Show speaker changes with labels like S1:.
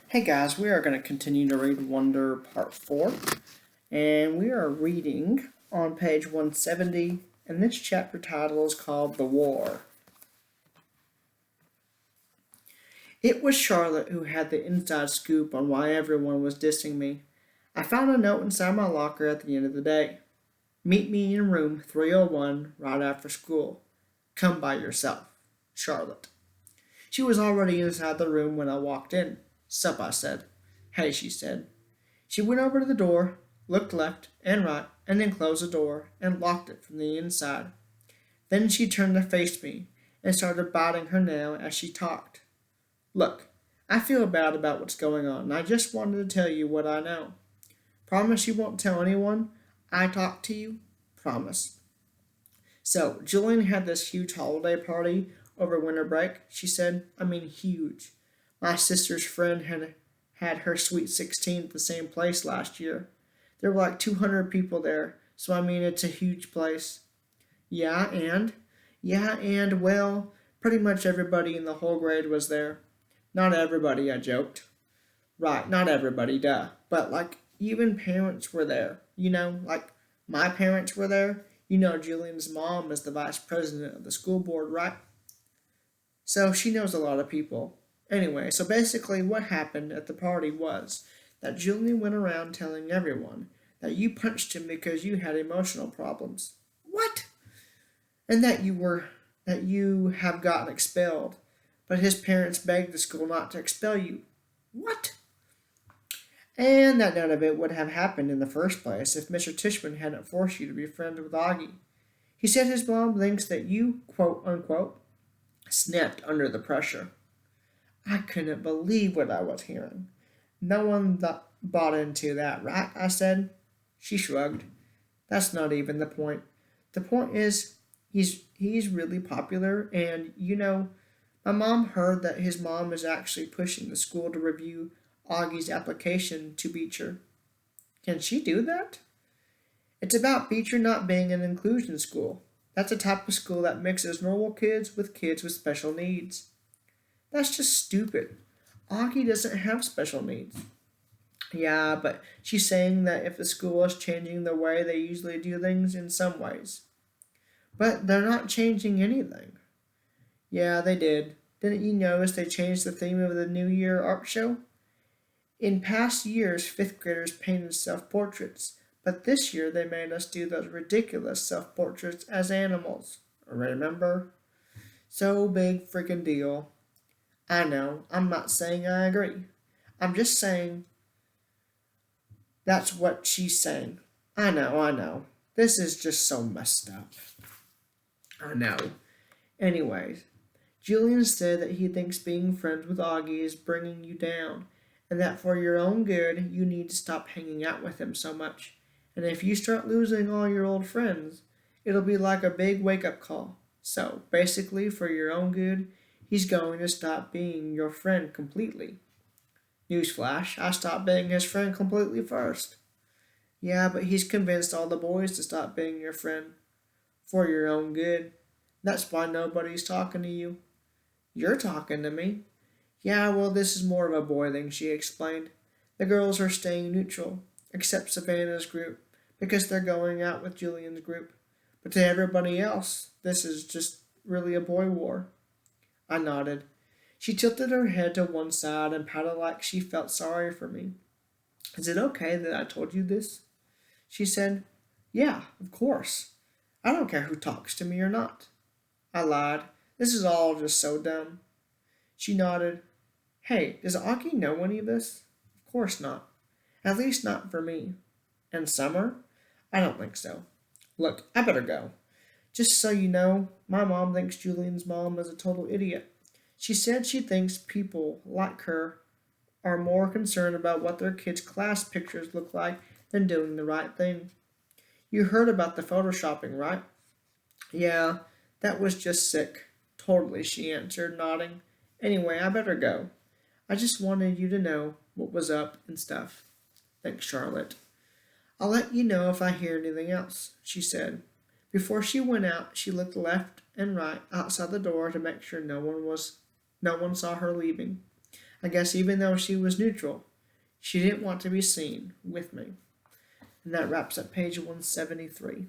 S1: Hey guys, we are going to continue to read Wonder Part 4, and we are reading on page 170, and this chapter title is called The War. It was Charlotte who had the inside scoop on why everyone was dissing me. I found a note inside my locker at the end of the day. Meet me in room 301 right after school. Come by yourself. Charlotte. She was already inside the room when I walked in. Sup, I said. Hey, she said. She went over to the door, looked left and right, and then closed the door and locked it from the inside. Then she turned to face me and started biting her nail as she talked. Look, I feel bad about what's going on, and I just wanted to tell you what I know. Promise you won't tell anyone I talked to you? Promise. So, Julian had this huge holiday party over winter break, she said. I mean, huge. My sister's friend had her sweet 16 at the same place last year. There were like 200 people there, so I mean, it's a huge place. Yeah, and? Yeah, and, well, pretty much everybody in the whole grade was there. Not everybody, I joked. Right, not everybody, duh. But, like, even parents were there. Like, my parents were there. Julian's mom is the vice president of the school board, right? So she knows a lot of people. Anyway, so basically, what happened at the party was that Julian went around telling everyone that you punched him because you had emotional problems. What? And that you have gotten expelled, but his parents begged the school not to expel you. What? And that none of it would have happened in the first place if Mr. Tishman hadn't forced you to be friends with Augie. He said his mom thinks that you, quote unquote, snapped under the pressure. I couldn't believe what I was hearing. No one bought into that, right? I said. She shrugged. That's not even the point. The point is, he's really popular, and my mom heard that his mom is actually pushing the school to review Augie's application to Beecher. Can she do that? It's about Beecher not being an inclusion school. That's a type of school that mixes normal kids with special needs. That's just stupid. Augie doesn't have special needs. Yeah, but she's saying that if the school is changing the way they usually do things in some ways. But they're not changing anything. Yeah, they did. Didn't you notice they changed the theme of the New Year art show? In past years, fifth graders painted self portraits, but this year they made us do those ridiculous self portraits as animals. Remember? So big freaking deal. I know, I'm not saying I agree. I'm just saying that's what she's saying. I know. This is just so messed up. I know. Anyways, Julian said that he thinks being friends with Augie is bringing you down, and that for your own good, you need to stop hanging out with him so much. And if you start losing all your old friends, it'll be like a big wake up call. So, basically, for your own good, he's going to stop being your friend completely. Newsflash, I stopped being his friend completely first. Yeah, but he's convinced all the boys to stop being your friend. For your own good. That's why nobody's talking to you. You're talking to me. Yeah, well, this is more of a boy thing, she explained. The girls are staying neutral, except Savannah's group, because they're going out with Julian's group. But to everybody else, this is just really a boy war. I nodded. She tilted her head to one side and pouted like she felt sorry for me. Is it okay that I told you this? She said, Yeah, of course. I don't care who talks to me or not. I lied. This is all just so dumb. She nodded. Hey, does Aki know any of this? Of course not. At least not for me. And Summer? I don't think so. Look, I better go. Just so you know, my mom thinks Julian's mom is a total idiot. She said she thinks people like her are more concerned about what their kids' class pictures look like than doing the right thing. You heard about the photoshopping, right? Yeah, that was just sick. Totally, she answered, nodding. Anyway, I better go. I just wanted you to know what was up and stuff. Thanks, Charlotte. I'll let you know if I hear anything else, she said. Before she went out, she looked left and right outside the door to make sure no one saw her leaving. I guess even though she was neutral, she didn't want to be seen with me. And that wraps up page 173.